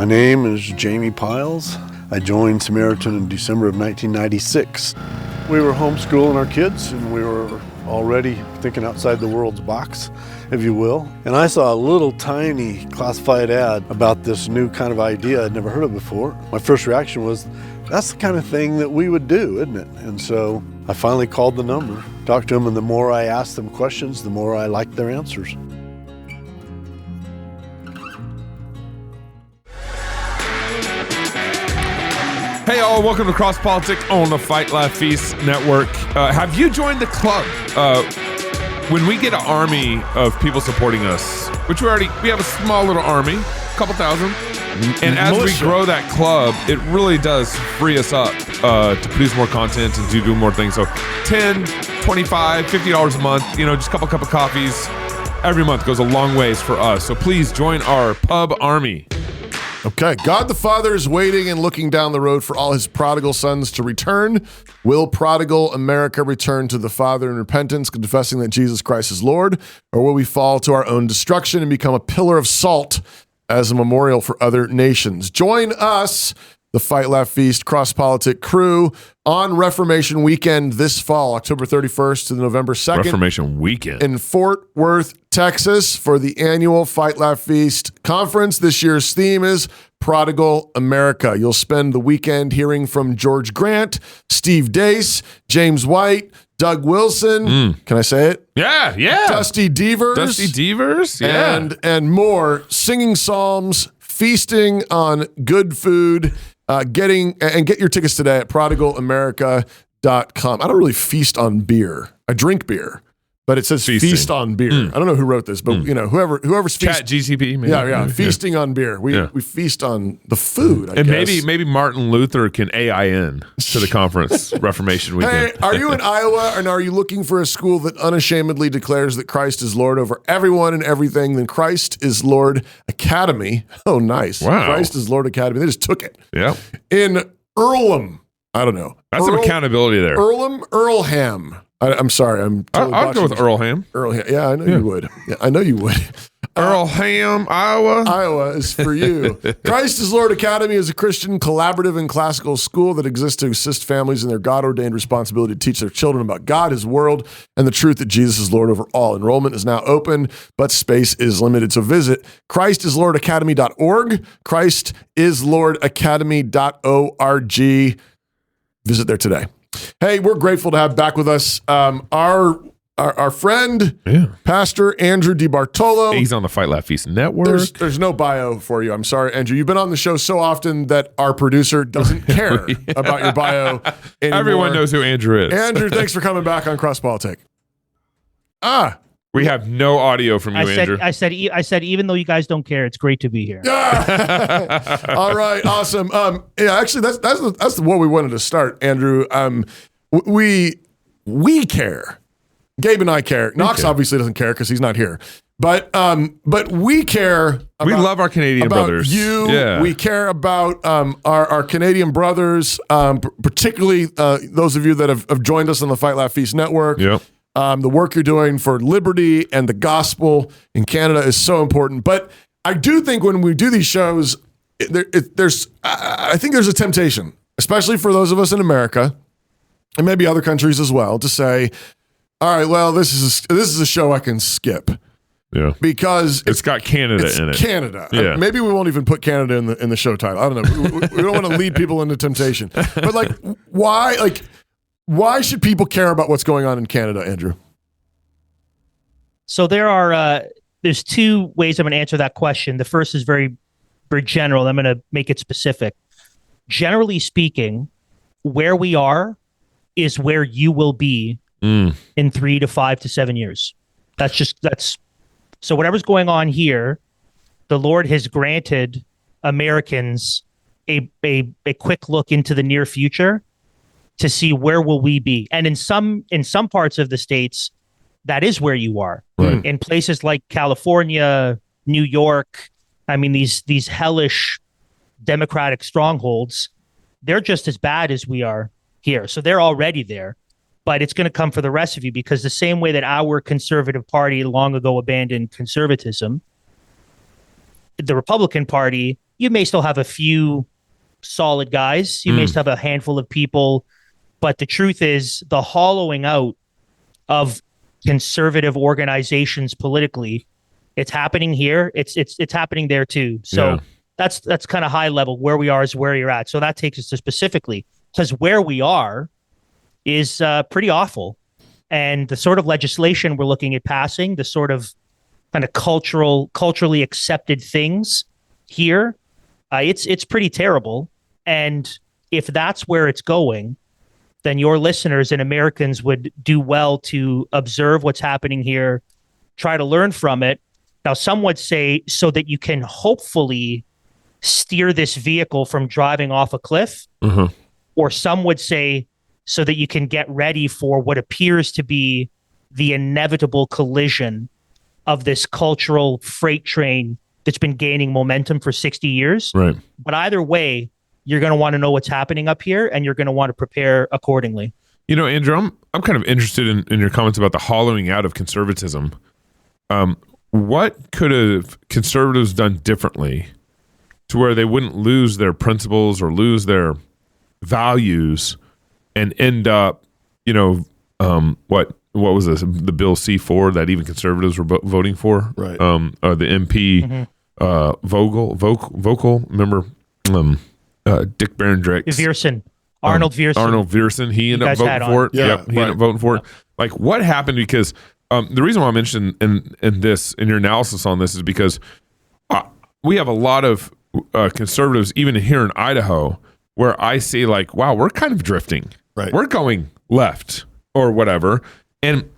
My name is Jamie Piles. I joined Samaritan in December of 1996. We were homeschooling our kids, and we were already thinking outside the world's box, if you will. And I saw a little tiny classified ad about this new kind of idea I'd never heard of before. My first reaction was, that's the kind of thing that we would do, isn't it? And so I finally called the number, talked to them, and the more I asked them questions, the more I liked their answers. Hey all, welcome to Cross Politic on the Fight Laugh Feast Network. Have you joined the club? When we get an army of people supporting us, which we have a small little army, a couple thousand, and as we grow that club, it really does free us up to produce more content and to do more things. So $10, $25, $50 a month, just a couple cup of coffees every month goes a long ways for us. So please join our pub army. Okay, God the Father is waiting and looking down the road for all his prodigal sons to return. Will prodigal America return to the Father in repentance, confessing that Jesus Christ is Lord? Or will we fall to our own destruction and become a pillar of salt as a memorial for other nations? Join us, the Fight Laugh Feast Cross Politic crew, on Reformation Weekend this fall, October 31st to November 2nd. Reformation Weekend. In Fort Worth, Texas, for the annual Fight Laugh Feast conference. This year's theme is Prodigal America. You'll spend the weekend hearing from George Grant, Steve Dace, James White, Doug Wilson. Can I say it? Yeah. Dusty Devers. Yeah. And more, singing psalms, feasting on good food, get your tickets today at prodigalamerica.com. I don't really feast on beer. I drink beer, but it says feast on beer. I don't know who wrote this, but whoever's Chat GCP, maybe. Yeah, feasting on beer. We feast on the food, I guess. Maybe Martin Luther can AIN to the conference Reformation Weekend. Hey, are you in Iowa and are you looking for a school that unashamedly declares that Christ is Lord over everyone and everything? Then Christ is Lord Academy. Oh, nice. Wow. Christ is Lord Academy. They just took it. Yeah. In Earlham. I don't know. That's some accountability there. Earlham. I'm sorry. I'll go with Earlham. Yeah, I know you would. Yeah, I know you would. Earlham, Iowa. Iowa is for you. Christ is Lord Academy is a Christian collaborative and classical school that exists to assist families in their God-ordained responsibility to teach their children about God, his world, and the truth that Jesus is Lord over all. Enrollment is now open, but space is limited. So visit ChristIsLordAcademy.org, ChristIsLordAcademy.org. Visit there today. Hey, we're grateful to have back with us our friend, Pastor Andrew DeBartolo. He's on the Fight Laugh Feast Network. There's no bio for you. I'm sorry, Andrew. You've been on the show so often that our producer doesn't care about your bio anymore. Everyone knows who Andrew is. Andrew, thanks for coming back on Cross Politic. We have no audio from you, Andrew. I said, even though you guys don't care, it's great to be here. All right, awesome. Actually, that's what we wanted to start, Andrew. We care. Gabe and I care. Knox obviously doesn't care because he's not here. But we care. We love our Canadian brothers. We care about our Canadian brothers, particularly those of you that have joined us on the Fight Laugh Feast Network. Yep. The work you're doing for liberty and the gospel in Canada is so important. But I do think when we do these shows, I think there's a temptation, especially for those of us in America and maybe other countries as well, to say, all right, well, this is a show I can skip. Yeah, because it's got Canada in it. Canada. Yeah. Maybe we won't even put Canada in the show title. I don't know. We don't want to lead people into temptation. But why should people care about what's going on in Canada, Andrew? So there's two ways I'm going to answer that question. The first is very, very general. I'm going to make it specific. Generally speaking, where we are is where you will be in 3 to 5 to 7 years. So whatever's going on here, the Lord has granted Americans a quick look into the near future to see where will we be. And in some parts of the states, that is where you are. Right. In places like California, New York, I mean, these hellish democratic strongholds, they're just as bad as we are here. So they're already there. But it's going to come for the rest of you, because the same way that our conservative party long ago abandoned conservatism, the Republican Party you may still have a few solid guys. You may still have a handful of people. But the truth is, the hollowing out of conservative organizations politically, it's happening here. It's happening there too. So that's kind of high level. Where we are is where you're at. So that takes us to specifically, because where we are is pretty awful. And the sort of legislation we're looking at passing, the sort of kind of culturally accepted things here, it's pretty terrible. And if that's where it's going, then your listeners and Americans would do well to observe what's happening here, try to learn from it. Now, some would say so that you can hopefully steer this vehicle from driving off a cliff, or some would say so that you can get ready for what appears to be the inevitable collision of this cultural freight train that's been gaining momentum for 60 years. Right. But either way, you're going to want to know what's happening up here, and you're going to want to prepare accordingly. You know, Andrew, I'm kind of interested in your comments about the hollowing out of conservatism. What could have conservatives done differently to where they wouldn't lose their principles or lose their values and end up, you know, what was this, the bill C4 that even conservatives were voting for? Right. The MP Vogel, remember? Dick Barondrix. Viersen. Arnold Viersen. He ended up voting for it. Yeah, Yep, he ended up voting for it. Like, what happened? Because the reason why I'm interested in your analysis on this is because we have a lot of conservatives, even here in Idaho, where I see like, wow, we're kind of drifting. Right. We're going left or whatever. And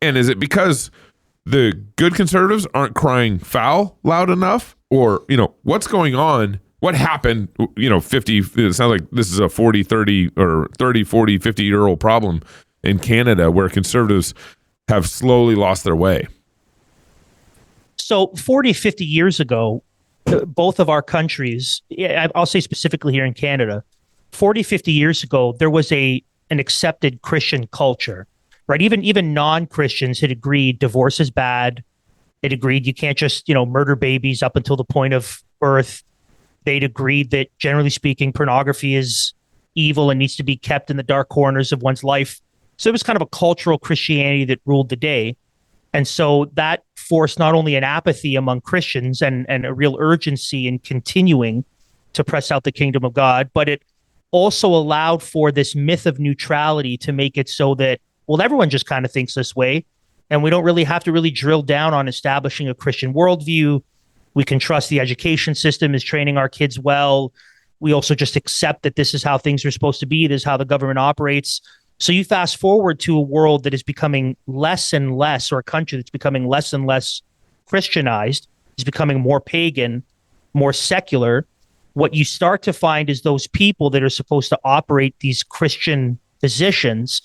is it because the good conservatives aren't crying foul loud enough? Or, you know, what's going on? What happened, you know, it sounds like this is a 40, 30, or 30, 40, 50-year-old problem in Canada where conservatives have slowly lost their way. So 40, 50 years ago, both of our countries, I'll say specifically here in Canada, 40, 50 years ago, there was an accepted Christian culture, right? Even non-Christians had agreed divorce is bad. It agreed you can't just, you know, murder babies up until the point of birth. They'd agreed that, generally speaking, pornography is evil and needs to be kept in the dark corners of one's life. So it was kind of a cultural Christianity that ruled the day. And so that forced not only an apathy among Christians and a real urgency in continuing to press out the kingdom of God, but it also allowed for this myth of neutrality to make it so that, well, everyone just kind of thinks this way. And we don't really have to really drill down on establishing a Christian worldview. We can trust the education system is training our kids well. We also just accept that this is how things are supposed to be. This is how the government operates. So you fast forward to a world that is becoming less and less, or a country that's becoming less and less Christianized, is becoming more pagan, more secular. What you start to find is those people that are supposed to operate these Christian positions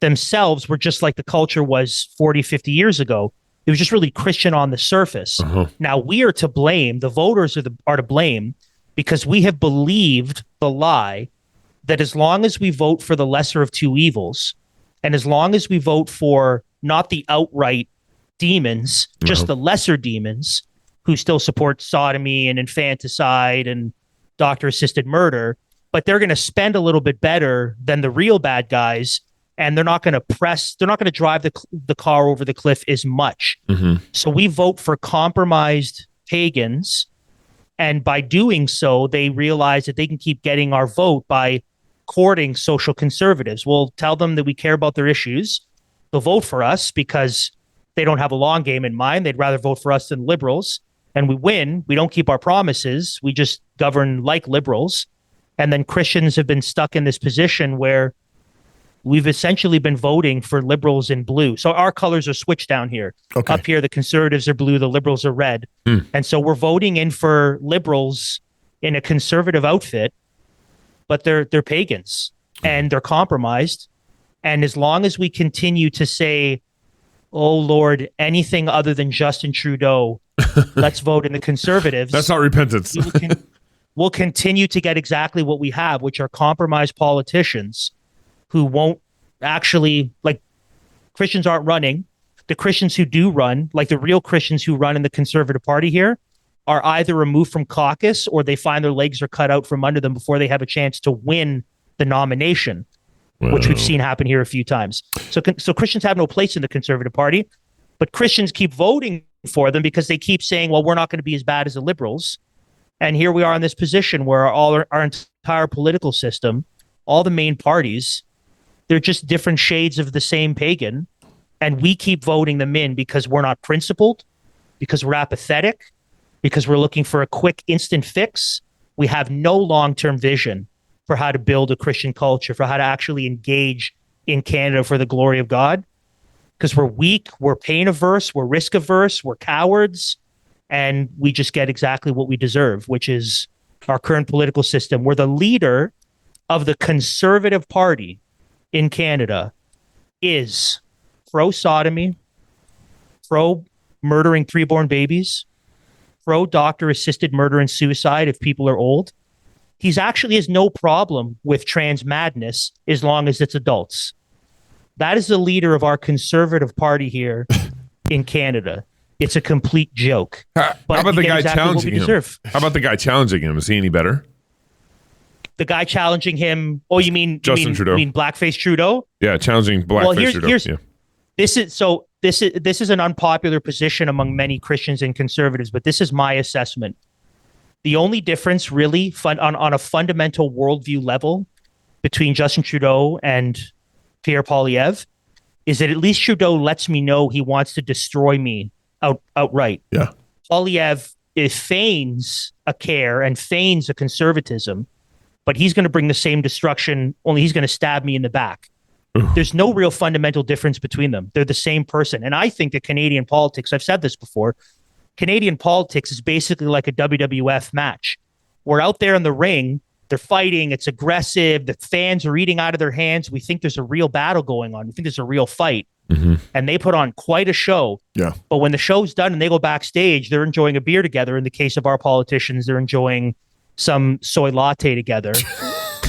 themselves were just like the culture was 40, 50 years ago. It was just really Christian on the surface. Now we are to blame. The voters are to blame because we have believed the lie that as long as we vote for the lesser of two evils, and as long as we vote for not the outright demons, just the lesser demons who still support sodomy and infanticide and doctor-assisted murder, but they're going to spend a little bit better than the real bad guys, and they're not going to drive the car over the cliff as much. So we vote for compromised pagans, and by doing so, they realize that they can keep getting our vote by courting social conservatives. We'll tell them that we care about their issues. They'll vote for us because they don't have a long game in mind. They'd rather vote for us than liberals. And we win. We don't keep our promises. We just govern like liberals. And then Christians have been stuck in this position where we've essentially been voting for liberals in blue. So our colors are switched down here. Okay. Up here, the conservatives are blue, the liberals are red. And so we're voting in for liberals in a conservative outfit, but they're pagans and they're compromised. And as long as we continue to say, oh, Lord, anything other than Justin Trudeau, let's vote in the conservatives. That's not repentance. We'll continue to get exactly what we have, which are compromised politicians who won't actually, like, Christians aren't running. The Christians who do run, like the real Christians who run in the Conservative Party here, are either removed from caucus or they find their legs are cut out from under them before they have a chance to win the nomination, which we've seen happen here a few times. So Christians have no place in the Conservative Party, but Christians keep voting for them because they keep saying, well, we're not going to be as bad as the Liberals. And here we are in this position where our entire political system, all the main parties, they're just different shades of the same pagan. And we keep voting them in because we're not principled, because we're apathetic, because we're looking for a quick instant fix. We have no long-term vision for how to build a Christian culture, for how to actually engage in Canada for the glory of God. Because we're weak, we're pain averse, we're risk averse, we're cowards, and we just get exactly what we deserve, which is our current political system. We're the leader of the Conservative Party in Canada is pro-sodomy, pro-murdering preborn babies, pro-doctor-assisted murder and suicide if people are old. He's actually has no problem with trans madness as long as it's adults. That is the leader of our Conservative Party here in Canada. It's a complete joke. How about the guy challenging him? How about the guy challenging him? Is he any better? The guy challenging him. Oh, you mean Trudeau? You mean blackface Trudeau? Yeah, challenging blackface Trudeau. This is an unpopular position among many Christians and conservatives, but this is my assessment. The only difference really on a fundamental worldview level between Justin Trudeau and Pierre Poilievre is that at least Trudeau lets me know he wants to destroy me outright. Yeah. Poilievre feigns a care and feigns a conservatism, but he's going to bring the same destruction, only he's going to stab me in the back. There's no real fundamental difference between them. They're the same person. And I think that Canadian politics, I've said this before, Canadian politics is basically like a WWF match. We're out there in the ring, they're fighting, it's aggressive, the fans are eating out of their hands. We think there's a real battle going on. We think there's a real fight. Mm-hmm. And they put on quite a show. Yeah. But when the show's done and they go backstage, they're enjoying a beer together. In the case of our politicians, they're enjoying some soy latte together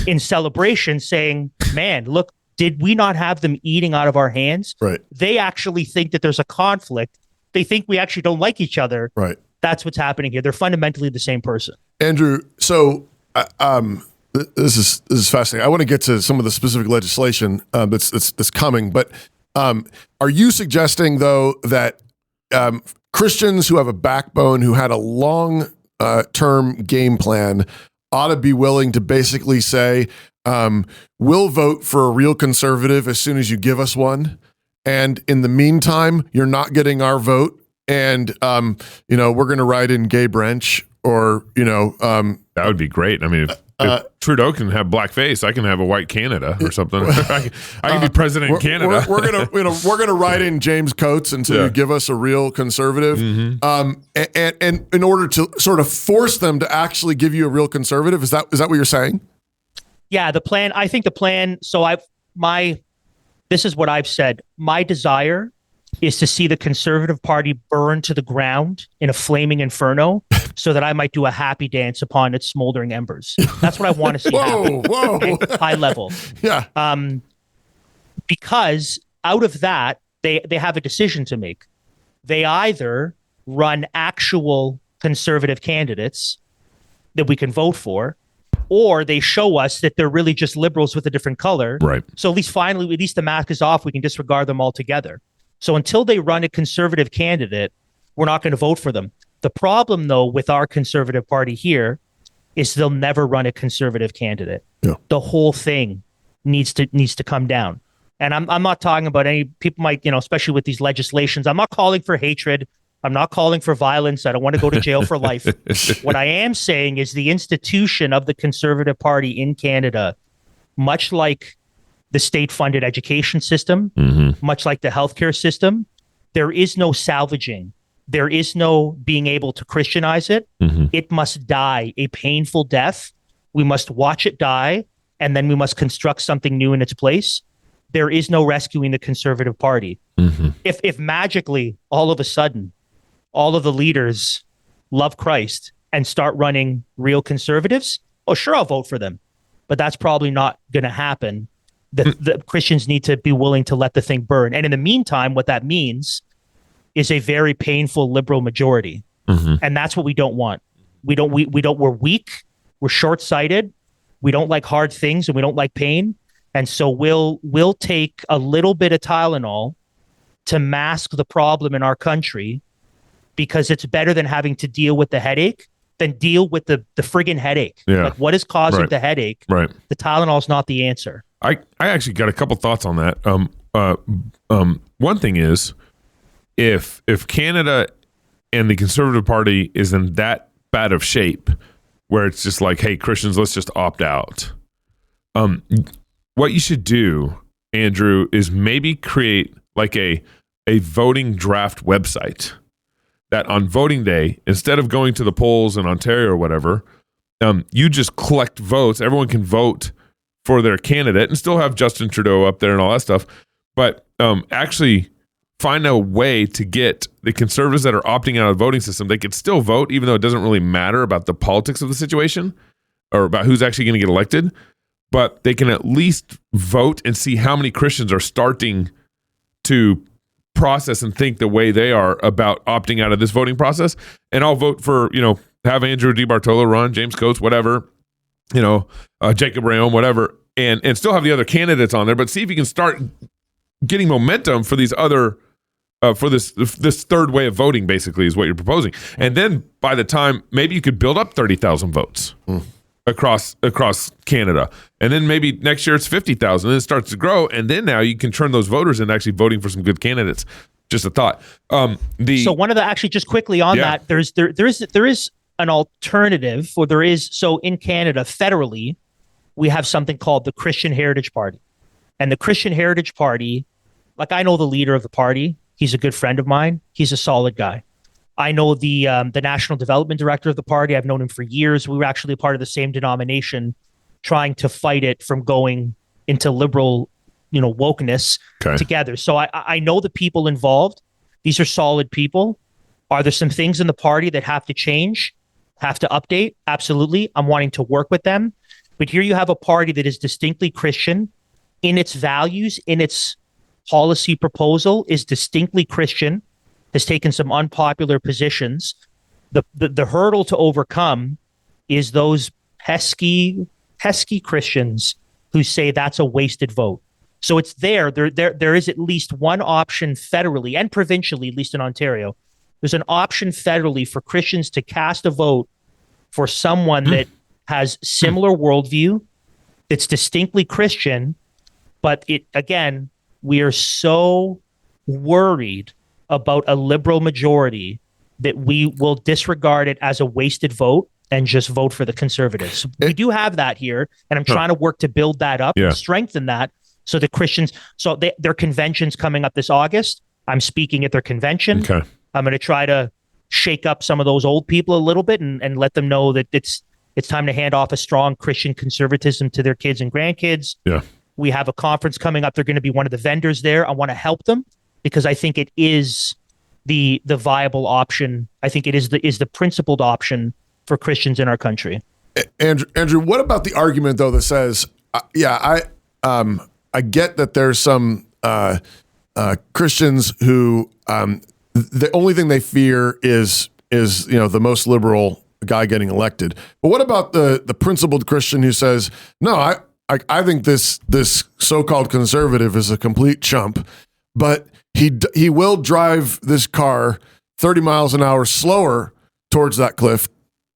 in celebration, saying, man, look, did we not have them eating out of our hands? Right. They actually think that there's a conflict. They think we actually don't like each other. Right. That's what's happening here. They're fundamentally the same person. Andrew, so this is fascinating. I want to get to some of the specific legislation that's coming, but are you suggesting though that Christians who have a backbone, who had a long-term game plan, ought to be willing to basically say, we'll vote for a real conservative as soon as you give us one. And in the meantime, you're not getting our vote. And, we're going to write in gay branch or, that would be great. I mean, if Trudeau can have blackface, I can have a white Canada or something. I can be president in Canada. We're gonna write in James Coates until you give us a real conservative. Mm-hmm. And in order to sort of force them to actually give you a real conservative, is that what you're saying? Yeah, the plan. I think the plan. So this is what I've said. My desire is to see the Conservative Party burn to the ground in a flaming inferno, so that I might do a happy dance upon its smoldering embers. That's what I want to see happen. Whoa. Okay? High level. Yeah. Because out of that, they have a decision to make. They either run actual conservative candidates that we can vote for, or they show us that they're really just liberals with a different color. Right. So at least the mask is off. We can disregard them altogether. So until they run a conservative candidate, we're not going to vote for them. The problem, though, with our Conservative Party here is they'll never run a conservative candidate. Yeah. The whole thing needs to come down. And I'm not talking about any people might, especially with these legislations. I'm not calling for hatred. I'm not calling for violence. I don't want to go to jail for life. What I am saying is the institution of the Conservative Party in Canada, much like the state-funded education system, much like the healthcare system, there is no salvaging. There is no being able to Christianize it. Mm-hmm. It must die a painful death. We must watch it die, and then we must construct something new in its place. There is no rescuing the Conservative Party. Mm-hmm. If magically, all of a sudden, all of the leaders love Christ and start running real conservatives, oh, sure, I'll vote for them. But that's probably not going to happen. The Christians need to be willing to let the thing burn. And in the meantime, what that means is a very painful liberal majority. And that's what we don't want. We're weak, we're short-sighted, we don't like hard things, and we don't like pain. And so we'll take a little bit of Tylenol to mask the problem in our country, because it's better than having to deal with the headache than deal with the friggin' headache. Yeah. Like, what is causing the headache? Right. The Tylenol is not the answer. I actually got a couple thoughts on that. One thing is, if Canada and the Conservative Party is in that bad of shape, where it's just like, hey, Christians, let's just opt out. What you should do, Andrew, is maybe create like a voting draft website that on voting day, instead of going to the polls in Ontario or whatever, you just collect votes. Everyone can vote for their candidate and still have Justin Trudeau up there and all that stuff. But actually find a way to get the Conservatives that are opting out of the voting system, they could still vote, even though it doesn't really matter about the politics of the situation or about who's actually going to get elected. But they can at least vote and see how many Christians are starting to process and think the way they are about opting out of this voting process. And I'll vote for, have Andrew DeBartolo run, James Coates, whatever, Jacob Rayom, whatever, and still have the other candidates on there, but see if you can start getting momentum for these other, for this third way of voting, basically, is what you're proposing. And then by the time, maybe you could build up 30,000 votes across Canada. And then maybe next year it's 50,000, and it starts to grow. And then now you can turn those voters into actually voting for some good candidates. Just a thought. So one of the, actually just quickly on that, there is an alternative, or there is, so in Canada, federally, we have something called the Christian Heritage Party. And the Christian Heritage Party, like, I know the leader of the party. He's a good friend of mine. He's a solid guy. I know the national development director of the party. I've known him for years. We were actually a part of the same denomination, trying to fight it from going into liberal, wokeness together. So I know the people involved. These are solid people. Are there some things in the party that have to change, have to update? Absolutely. I'm wanting to work with them. But here you have a party that is distinctly Christian in its values, in its policy proposal, is distinctly Christian, has taken some unpopular positions. The hurdle to overcome is those pesky Christians who say that's a wasted vote. So it's there is at least one option federally and provincially, at least in Ontario. There's an option federally for Christians to cast a vote for someone that has similar worldview, that's distinctly Christian, but we are so worried about a liberal majority that we will disregard it as a wasted vote and just vote for the Conservatives. We do have that here, and I'm trying to work to build that up and strengthen that, so the Christians, their convention's coming up this August. I'm speaking at their convention. Okay. I'm going to try to shake up some of those old people a little bit and let them know that it's time to hand off a strong Christian conservatism to their kids and grandkids. Yeah. We have a conference coming up. They're going to be one of the vendors there. I want to help them because I think it is the viable option. I think it is the principled option for Christians in our country. Andrew, what about the argument though that says, I get that there's some Christians who the only thing they fear is the most liberal guy getting elected. But what about the principled Christian who says, no, I think this so-called conservative is a complete chump, but he will drive this car 30 miles an hour slower towards that cliff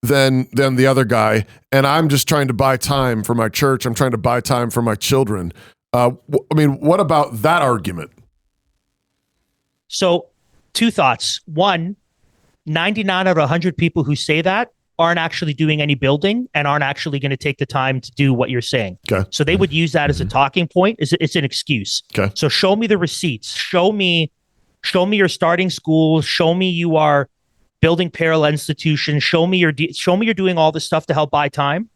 than the other guy, and I'm just trying to buy time for my church. I'm trying to buy time for my children. What about that argument? So, two thoughts. One, 99 out of 100 people who say that aren't actually doing any building and aren't actually going to take the time to do what you're saying. Okay. So they would use that as a talking point. It's an excuse. Okay. So show me the receipts. Show me you're starting schools. Show me you are building parallel institutions. Show me you're doing all this stuff to help buy time.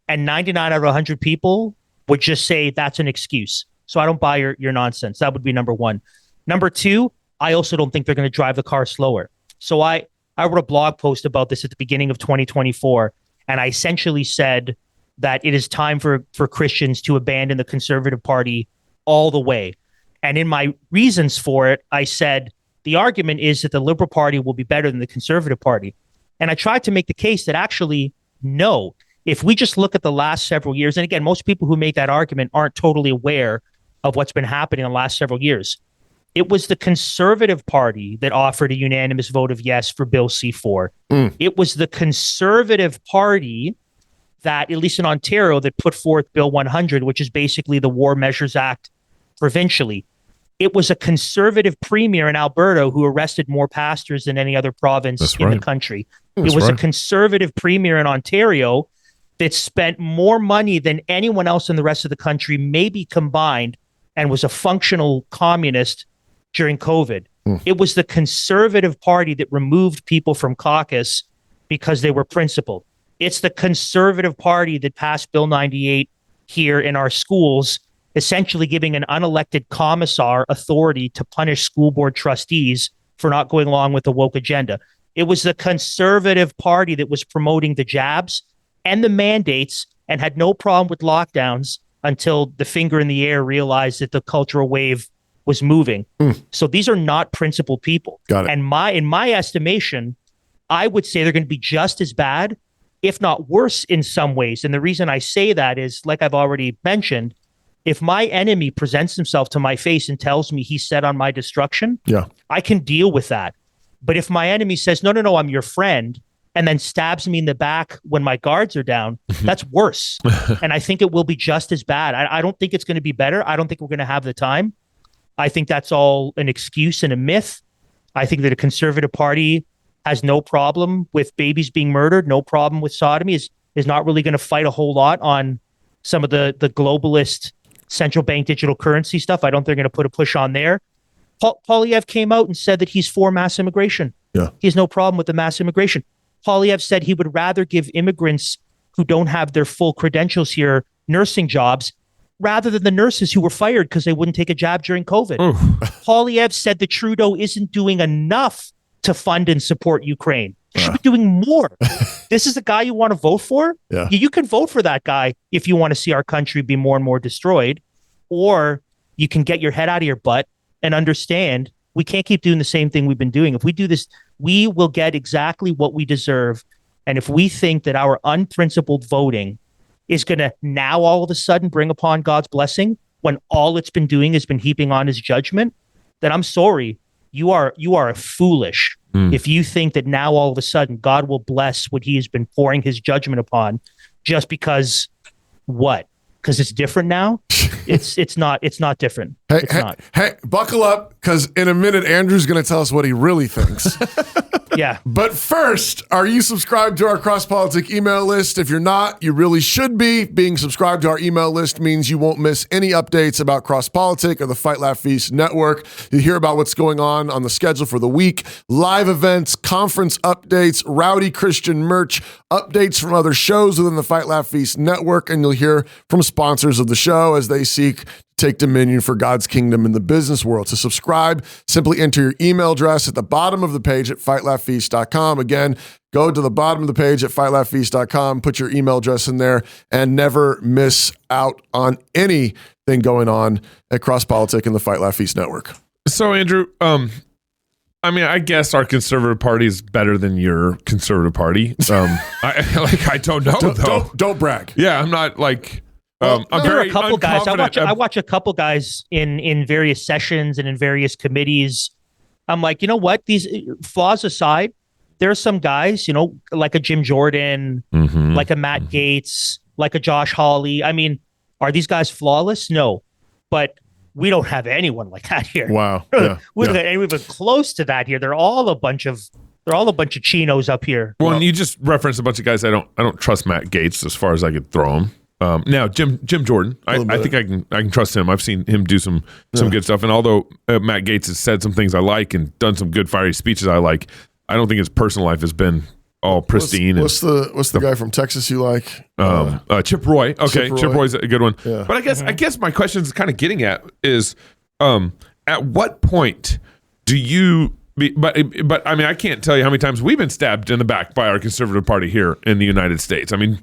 And 99 out of 100 people would just say that's an excuse. So I don't buy your nonsense. That would be number one. Number two, I also don't think they're going to drive the car slower. So I wrote a blog post about this at the beginning of 2024, and I essentially said that it is time for Christians to abandon the Conservative Party all the way. And in my reasons for it, I said the argument is that the Liberal Party will be better than the Conservative Party. And I tried to make the case that actually, no, if we just look at the last several years, and again, most people who make that argument aren't totally aware of what's been happening in the last several years. It was the Conservative Party that offered a unanimous vote of yes for Bill C-4. It was the Conservative Party that, at least in Ontario, that put forth Bill 100, which is basically the War Measures Act provincially. It was a Conservative premier in Alberta who arrested more pastors than any other province in the country. It was a Conservative premier in Ontario that spent more money than anyone else in the rest of the country, maybe combined, and was a functional communist during COVID. It was the Conservative Party that removed people from caucus because they were principled. It's the Conservative Party that passed Bill 98 here in our schools, essentially giving an unelected commissar authority to punish school board trustees for not going along with the woke agenda. It was the Conservative Party that was promoting the jabs and the mandates and had no problem with lockdowns until the finger in the air realized that the cultural wave was moving. So these are not principled people. Got it. And in my estimation, I would say they're going to be just as bad, if not worse in some ways. And the reason I say that is, like I've already mentioned, if my enemy presents himself to my face and tells me he's set on my destruction, I can deal with that. But if my enemy says, no, I'm your friend, and then stabs me in the back when my guards are down, that's worse. And I think it will be just as bad. I don't think it's going to be better. I don't think we're going to have the time. I think that's all an excuse and a myth. I think that a Conservative Party has no problem with babies being murdered, no problem with sodomy, is not really going to fight a whole lot on some of the globalist central bank digital currency stuff. I don't think they're going to put a push on there. Poilievre came out and said that he's for mass immigration. He has no problem with the mass immigration. Poilievre said he would rather give immigrants who don't have their full credentials here nursing jobs rather than the nurses who were fired because they wouldn't take a jab during COVID. Poilievre said that Trudeau isn't doing enough to fund and support Ukraine. He should be doing more. This is the guy you want to vote for? You can vote for that guy if you want to see our country be more and more destroyed, or you can get your head out of your butt and understand we can't keep doing the same thing we've been doing. If we do this, we will get exactly what we deserve. And if we think that our unprincipled voting is going to now all of a sudden bring upon God's blessing when all it's been doing has been heaping on his judgment, then I'm sorry, you are foolish if you think that now all of a sudden God will bless what he has been pouring his judgment upon just because what? Because it's different now? It's not different. Hey, buckle up, because in a minute, Andrew's going to tell us what he really thinks. Yeah. But first, are you subscribed to our Cross Politic email list? If you're not, you really should be. Being subscribed to our email list means you won't miss any updates about Cross Politic or the Fight Laugh Feast network. You hear about what's going on the schedule for the week, live events, conference updates, rowdy Christian merch, updates from other shows within the Fight Laugh Feast network, and you'll hear from sponsors of the show as they seek take dominion for God's kingdom in the business world. To subscribe, simply enter your email address at the bottom of the page at fightlaughfeast.com. Again, go to the bottom of the page at fightlaughfeast.com, put your email address in there, and never miss out on anything going on at Cross Politic and the Fight Laugh Feast network. So, Andrew, I guess our Conservative Party is better than your Conservative Party. I don't know, though. Don't brag. Yeah, I'm not like... there are a couple guys. I watch a couple guys in various sessions and in various committees. I'm like, you know what? These flaws aside, there are some guys, like a Jim Jordan, like a Matt Gaetz, like a Josh Hawley. I mean, are these guys flawless? No, but we don't have anyone like that here. Wow, we don't have anyone even close to that here. They're all a bunch of chinos up here. Well, and you just referenced a bunch of guys. I don't trust Matt Gaetz as far as I could throw him. Now Jim Jordan, I think I can trust him. I've seen him do some good stuff. And although Matt Gaetz has said some things I like and done some good fiery speeches I like, I don't think his personal life has been all pristine. What's the guy from Texas you like? Chip Roy. Okay, Chip Roy's a good one. Yeah. But I guess my question is kind of getting at is, at what point do you? But I mean, I can't tell you how many times we've been stabbed in the back by our Conservative Party here in the United States. I mean,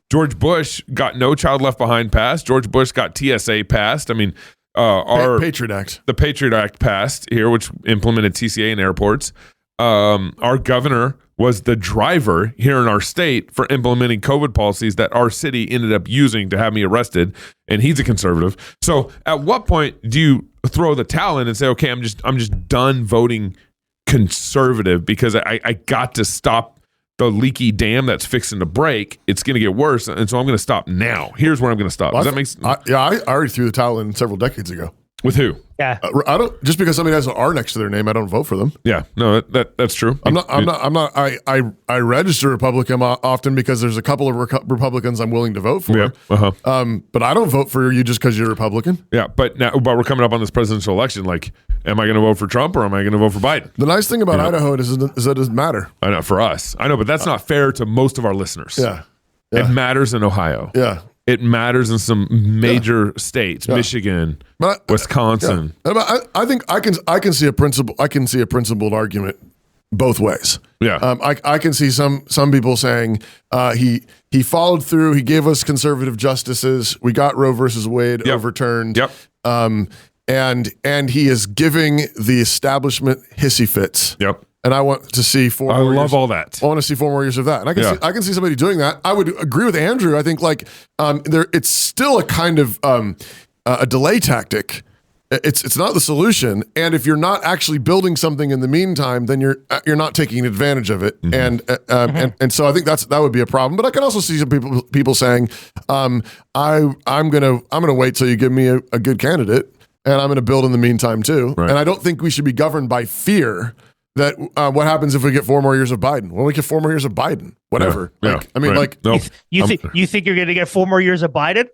George Bush got No Child Left Behind passed. George Bush got TSA passed. I mean, our Patriot Act. The Patriot Act passed here, which implemented TCA in airports. Our governor was the driver here in our state for implementing COVID policies that our city ended up using to have me arrested. And he's a conservative. So at what point do you throw the towel in and say, okay, I'm just done voting conservative because I got to stop the leaky dam that's fixing to break? It's going to get worse. And so I'm going to stop now. Here's where I'm going to stop. Does that make sense? I already threw the towel in several decades ago. With who? Yeah. I don't, just because somebody has an R next to their name, I don't vote for them. Yeah, no, that's true. I register Republican often because there's a couple of Republicans I'm willing to vote for. Yeah. But I don't vote for you just because you're Republican. Yeah, but we're coming up on this presidential election. Like, am I going to vote for Trump or am I going to vote for Biden? The nice thing about Idaho is that it doesn't matter. I know, for us. I know, but that's not fair to most of our listeners. Yeah. It matters in Ohio. Yeah. It matters in some major states, Michigan, Wisconsin. Yeah. I think I can see a principle. I can see a principled argument both ways. Yeah. I can see some people saying he followed through. He gave us conservative justices. We got Roe versus Wade overturned. Yep. And he is giving the establishment hissy fits. Yep. And I want to see 4 more years. I love all that. I want to see 4 more years of that. And I can see somebody doing that. I would agree with Andrew. I think it's still a kind of a delay tactic. It's not the solution. And if you're not actually building something in the meantime, then you're not taking advantage of it. Mm-hmm. And so I think that would be a problem. But I can also see some people saying, I'm gonna wait till you give me a good candidate, and I'm gonna build in the meantime too. Right. And I don't think we should be governed by fear. That what happens if we get 4 more years of Biden? Well, we get 4 more years of Biden, whatever. Yeah. Nope. You think you're going to get 4 more years of Biden?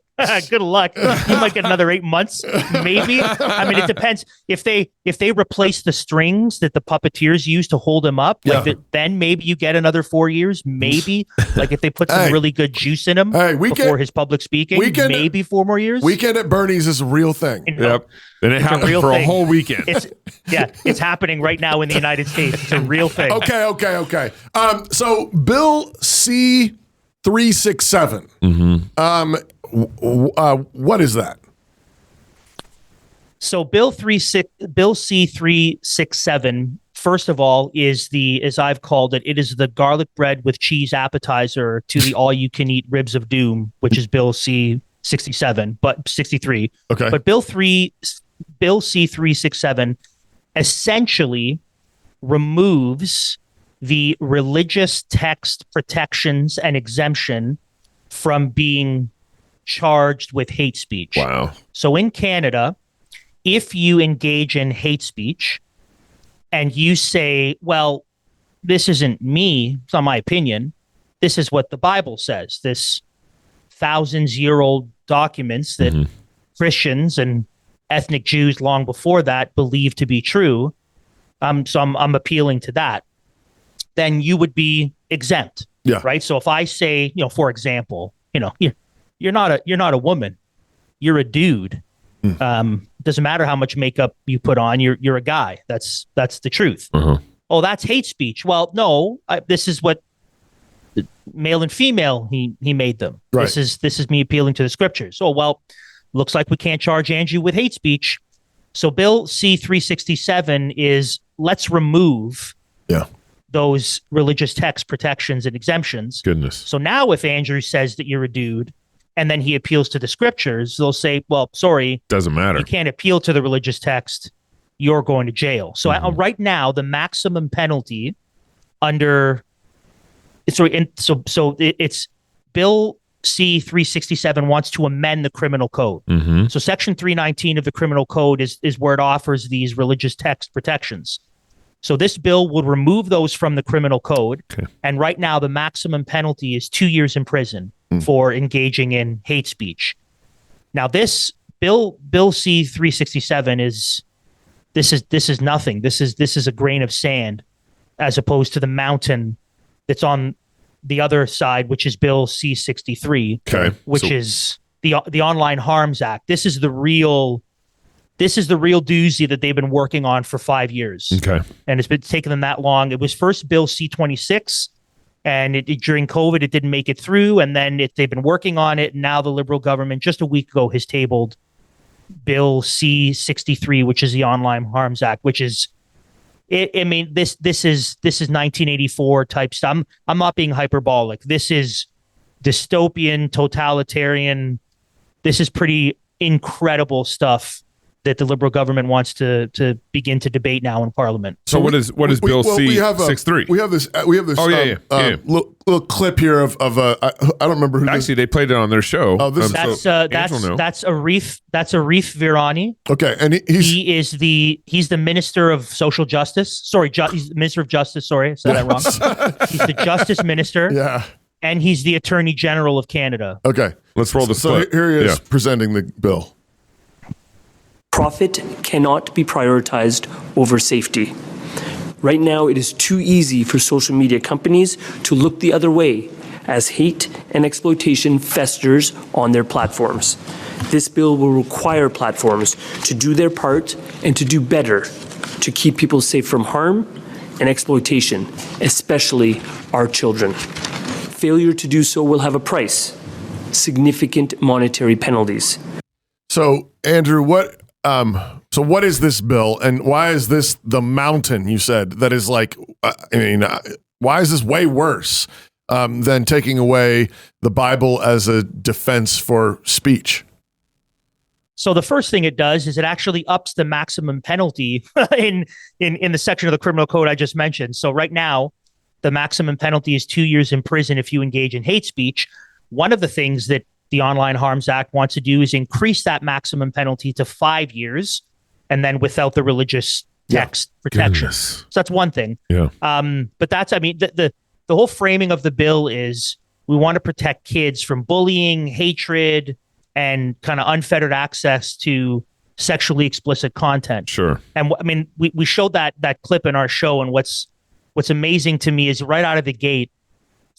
Good luck. You might get another 8 months, maybe. I mean, it depends. If they replace the strings that the puppeteers use to hold him up, then maybe you get another 4 years. Maybe, like if they put some really good juice in him before his public speaking, maybe 4 more years. Weekend at Bernie's is a real thing. Yep. And it happened for a whole weekend. It's happening right now in the United States. It's a real thing. Okay. So Bill C-367. Mm-hmm. What is that? So Bill C-367, first of all, is as I've called it, it is the garlic bread with cheese appetizer to the all-you-can-eat ribs of doom, which is Bill C-67, but 63. Okay. But Bill C-367 essentially removes the religious text protections and exemption from being charged with hate speech. Wow. So in Canada, if you engage in hate speech and you say, well, this isn't me, it's not my opinion, this is what the Bible says, this thousands-year-old documents that Christians and ethnic Jews long before that believed to be true, so I'm appealing to that, then you would be exempt. Yeah. Right. So if I say, for example, you're not a woman, you're a dude. Doesn't matter how much makeup you put on, you're a guy. That's the truth. Oh, that's hate speech. Well, no, this is what male and female he made them. Right. This is me appealing to the scriptures. Oh, well, looks like we can't charge Andrew with hate speech. So Bill C-367 is let's remove those religious text protections and exemptions. Goodness. So now if Andrew says that you're a dude and then he appeals to the scriptures, they'll say, well, sorry. Doesn't matter. You can't appeal to the religious text. You're going to jail. So right now, the maximum penalty under it's Bill C-367 wants to amend the criminal code. So section 319 of the criminal code is where it offers these religious text protections. So this bill would remove those from the criminal code. Okay. And right now, the maximum penalty is 2 years in prison for engaging in hate speech. Now, this Bill C-367 is nothing. This is a grain of sand as opposed to the mountain that's on the other side, which is Bill C-63, which is the Online Harms Act. This is the real doozy that they've been working on for 5 years. Okay. And it's been taking them that long. It was first Bill C-26, and during COVID, it didn't make it through. And then they've been working on it. And now the Liberal government just a week ago has tabled Bill C-63, which is the Online Harms Act, which is I mean, this is 1984 type stuff. I'm not being hyperbolic. This is dystopian, totalitarian. This is pretty incredible stuff that the Liberal government wants to begin to debate now in Parliament. So what is Bill C-63? We have this. Oh, yeah. Little clip here of I don't remember who. Actually, they played it on their show. Oh, this that's Arif Virani. Okay, and he's the Minister of Social Justice. Sorry, he's the Minister of Justice. Sorry, I said that wrong. He's the Justice Minister. Yeah. And he's the Attorney General of Canada. Okay, let's roll the clip. So here he is presenting the bill. Profit cannot be prioritized over safety. Right now, it is too easy for social media companies to look the other way as hate and exploitation festers on their platforms. This bill will require platforms to do their part and to do better to keep people safe from harm and exploitation, especially our children. Failure to do so will have a price, significant monetary penalties. So, Andrew, what is this bill, and why is this the mountain you said that is like, why is this way worse than taking away the Bible as a defense for speech? So the first thing it does is it actually ups the maximum penalty in the section of the criminal code I just mentioned. So right now, the maximum penalty is 2 years in prison if you engage in hate speech. One of the things that the Online Harms Act wants to do is increase that maximum penalty to 5 years, and then without the religious text protection. Goodness. So that's one thing. Yeah. But that's, I mean, the whole framing of the bill is we want to protect kids from bullying, hatred, and kind of unfettered access to sexually explicit content. Sure. And I mean, we showed that clip in our show, and what's amazing to me is right out of the gate,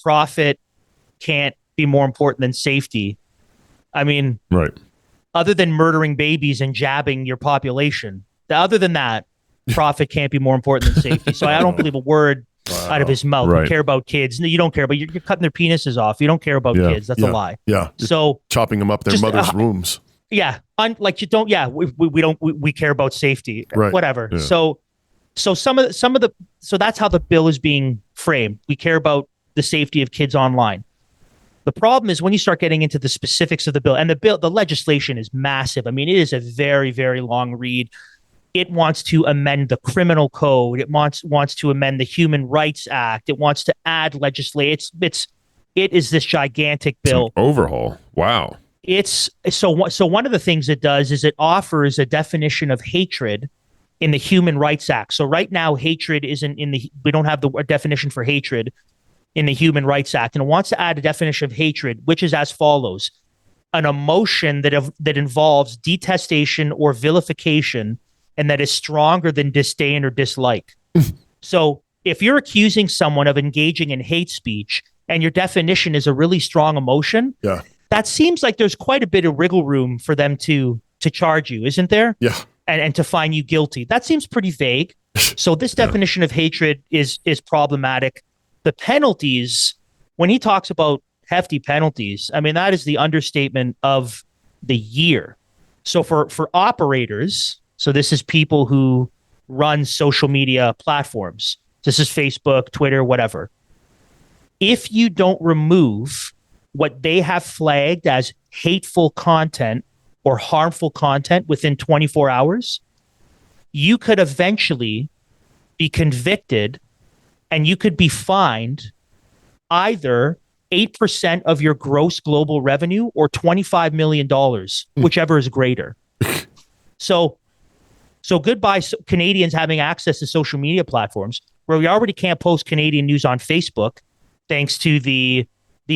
profit can't be more important than safety. I mean, right. Other than murdering babies and jabbing your population, other than that, profit can't be more important than safety. So I don't believe a word out of his mouth. Right. You care about kids. No, you don't care, but you're cutting their penises off. You don't care about kids. That's a lie. Yeah. So chopping them up their mother's wombs. Yeah. Like you don't. Yeah. We care about safety. Right. Whatever. Yeah. So that's how the bill is being framed. We care about the safety of kids online. The problem is when you start getting into the specifics of the bill, and the legislation is massive. I mean, it is a very, very long read. It wants to amend the criminal code. It wants to amend the Human Rights Act. It wants to add legislation. It is this gigantic bill. Overhaul. Wow. It's so one of the things it does is it offers a definition of hatred in the Human Rights Act. So right now, hatred isn't we don't have a definition for hatred in the Human Rights Act, and it wants to add a definition of hatred, which is as follows: an emotion that involves detestation or vilification, and that is stronger than disdain or dislike. So if you're accusing someone of engaging in hate speech, and your definition is a really strong emotion, that seems like there's quite a bit of wiggle room for them to charge you, isn't there? Yeah. And to find you guilty. That seems pretty vague. So this definition of hatred is problematic. The penalties, when he talks about hefty penalties, I mean, that is the understatement of the year. So for operators, so this is people who run social media platforms. This is Facebook, Twitter, whatever. If you don't remove what they have flagged as hateful content or harmful content within 24 hours, you could eventually be convicted and you could be fined either 8% of your gross global revenue or $25 million, whichever is greater. So goodbye Canadians having access to social media platforms where we already can't post Canadian news on Facebook thanks to the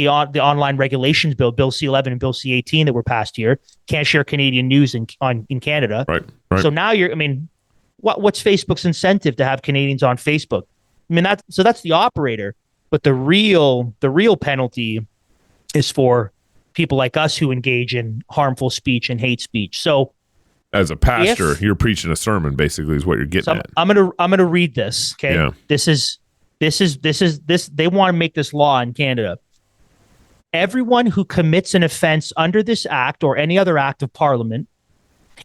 online regulations bill, Bill C-11 and Bill C-18 that were passed here. Can't share Canadian news in Canada. Right. So now what's Facebook's incentive to have Canadians on Facebook? I mean, that's the operator, but the real penalty is for people like us who engage in harmful speech and hate speech. So as a pastor, you're preaching a sermon, basically, is what you're getting at. I'm gonna read this. Okay. Yeah. This is they want to make this law in Canada. Everyone who commits an offense under this act or any other act of Parliament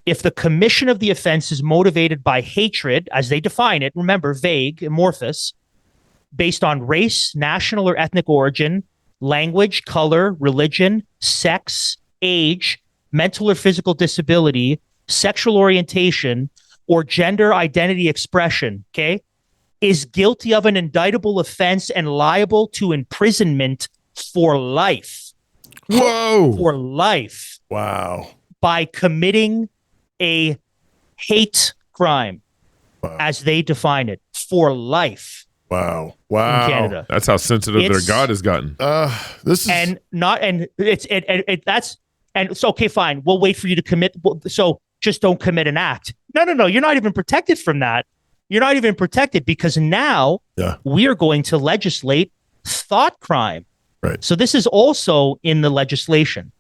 If the commission of the offense is motivated by hatred, as they define it, remember, vague, amorphous, based on race, national or ethnic origin, language, color, religion, sex, age, mental or physical disability, sexual orientation, or gender identity expression, okay, is guilty of an indictable offense and liable to imprisonment for life. Whoa. For life. Wow. By committing a hate crime, as they define it, for life. Wow. In Canada. That's how sensitive their God has gotten. This is it's okay, fine. We'll wait for you to commit. So just don't commit an act. No. You're not even protected from that. You're not even protected because now we are going to legislate thought crime. Right. So this is also in the legislation.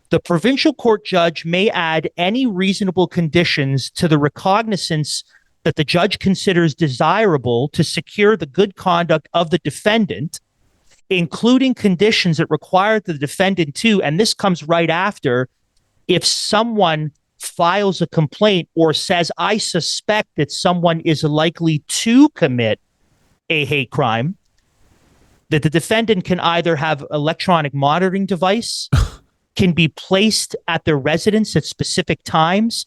The provincial court judge may add any reasonable conditions to the recognizance that the judge considers desirable to secure the good conduct of the defendant, including conditions that require the defendant to, and this comes right after, if someone files a complaint or says, I suspect that someone is likely to commit a hate crime, that the defendant can either have electronic monitoring device, can be placed at their residence at specific times.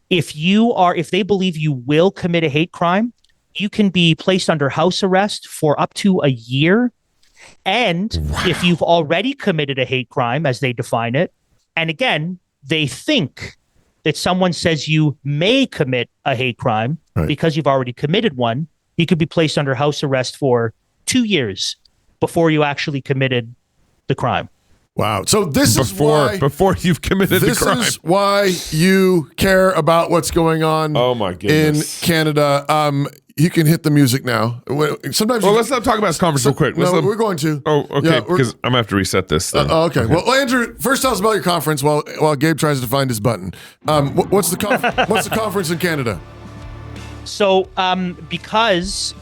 If they believe you will commit a hate crime, you can be placed under house arrest for up to a year. And if you've already committed a hate crime, as they define it, and again, they think that someone says you may commit a hate crime because you've already committed one, you could be placed under house arrest for 2 years before you actually committed the crime. Wow. So this is why before you've committed the crime. This is why you care about what's going on in Canada. You can hit the music now. Sometimes let's not talk about this conference real quick. We're going to. Oh, okay, Yeah, because I'm going to have to reset this. Okay. Well, Andrew, first tell us about your conference while Gabe tries to find his button. What's the conference in Canada? So because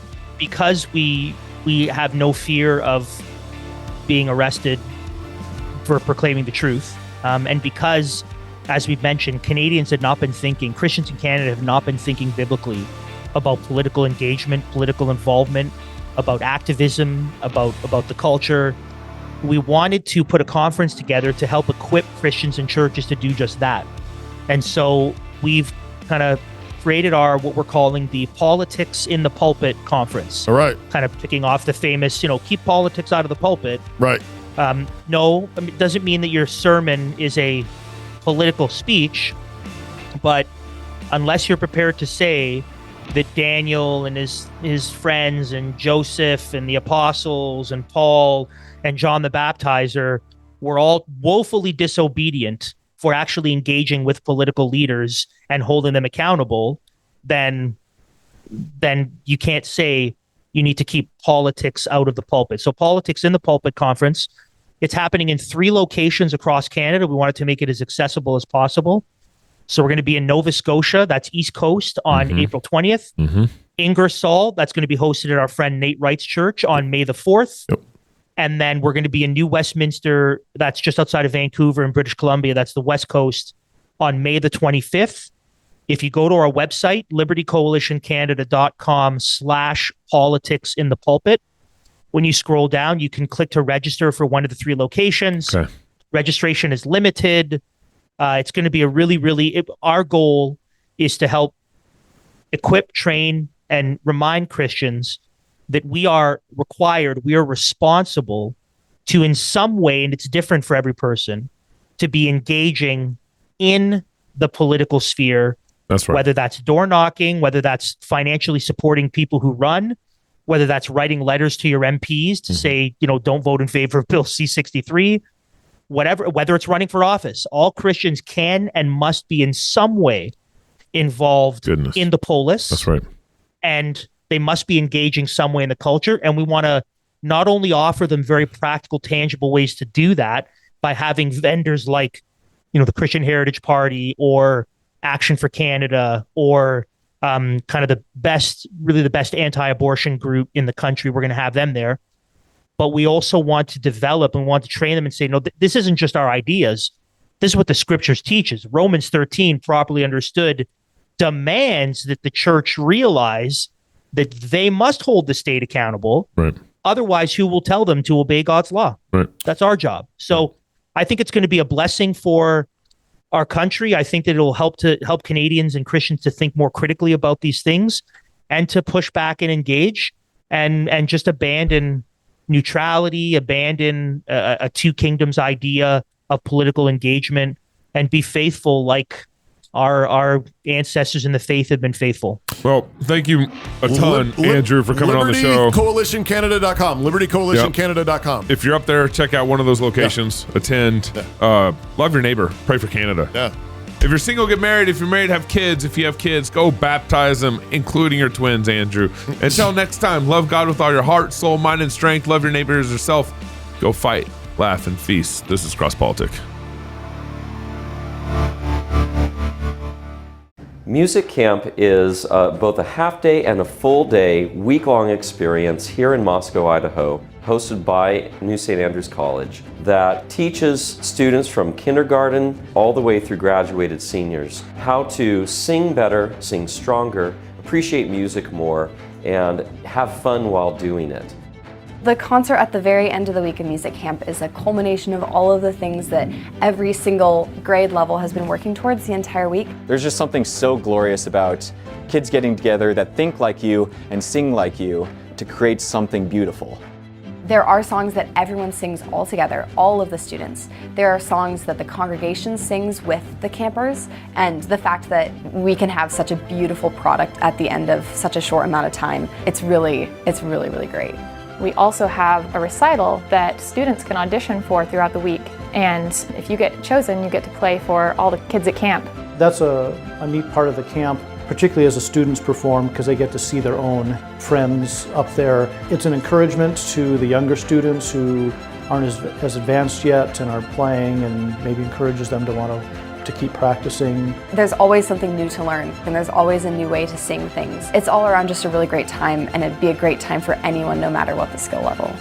we have no fear of being arrested for proclaiming the truth, and because, as we mentioned, Canadians had not been thinking, Christians in Canada have not been thinking biblically about political engagement, political involvement, about activism, about the culture. We wanted to put a conference together to help equip Christians and churches to do just that. And so we've kind of created what we're calling the Politics in the Pulpit conference. All right. Kind of picking off the famous, keep politics out of the pulpit. Right. No, it doesn't mean that your sermon is a political speech, but unless you're prepared to say that Daniel and his friends and Joseph and the apostles and Paul and John the Baptizer were all woefully disobedient for actually engaging with political leaders and holding them accountable, then you can't say you need to keep politics out of the pulpit. So Politics in the Pulpit conference, it's happening in 3 locations across Canada. We wanted to make it as accessible as possible. So we're going to be in Nova Scotia, that's East Coast, on April 20th. Ingersoll, that's going to be hosted at our friend Nate Wright's church on May the 4th. Yep. And then we're going to be in New Westminster, that's just outside of Vancouver in British Columbia, that's the West Coast, on May the 25th. If you go to our website, libertycoalitioncanada.com/politics in the pulpit, when you scroll down, you can click to register for one of the 3 locations. Okay. Registration is limited. It's going to be our goal is to help equip, train, and remind Christians that we are responsible to, in some way, and it's different for every person, to be engaging in the political sphere. That's right. Whether that's door knocking, whether that's financially supporting people who run, whether that's writing letters to your MPs to say, don't vote in favor of Bill C-63, whether it's running for office, all Christians can and must be in some way involved in the polis. That's right. And they must be engaging some way in the culture. And we want to not only offer them very practical, tangible ways to do that by having vendors like, the Christian Heritage Party or Action for Canada or kind of the best anti-abortion group in the country. We're going to have them there. But we also want to develop and want to train them and say, no, this isn't just our ideas. this is what the scriptures teaches. Romans 13, properly understood, demands that the church realize that they must hold the state accountable. Right. Otherwise, who will tell them to obey God's law? Right. That's our job. So I think it's going to be a blessing for our country. I think that it'll help Canadians and Christians to think more critically about these things and to push back and engage and just abandon neutrality, abandon a two kingdoms idea of political engagement, and be faithful like our ancestors in the faith have been faithful. Well, thank you a ton, Andrew, for coming on the show. LibertyCoalitionCanada.com. LibertyCoalitionCanada.com. If you're up there, check out one of those locations. Attend. Love your neighbor. Pray for Canada. Yeah. If you're single, get married. If you're married, have kids. If you have kids, go baptize them, including your twins, Andrew. Until next time, love God with all your heart, soul, mind, and strength. Love your neighbor as yourself. Go fight, laugh, and feast. This is Cross Politic. Music Camp is both a half-day and a full-day, week-long experience here in Moscow, Idaho, hosted by New St. Andrews College, that teaches students from kindergarten all the way through graduated seniors how to sing better, sing stronger, appreciate music more, and have fun while doing it. The concert at the very end of the week of Music Camp is a culmination of all of the things that every single grade level has been working towards the entire week. There's just something so glorious about kids getting together that think like you and sing like you to create something beautiful. There are songs that everyone sings all together, all of the students. There are songs that the congregation sings with the campers, and the fact that we can have such a beautiful product at the end of such a short amount of time, it's really, really great. We also have a recital that students can audition for throughout the week. And if you get chosen, you get to play for all the kids at camp. That's a neat part of the camp, particularly as the students perform, because they get to see their own friends up there. It's an encouragement to the younger students who aren't as advanced yet and are playing, and maybe encourages them to want to keep practicing. There's always something new to learn, and there's always a new way to sing things. It's all around just a really great time, and it'd be a great time for anyone, no matter what the skill level.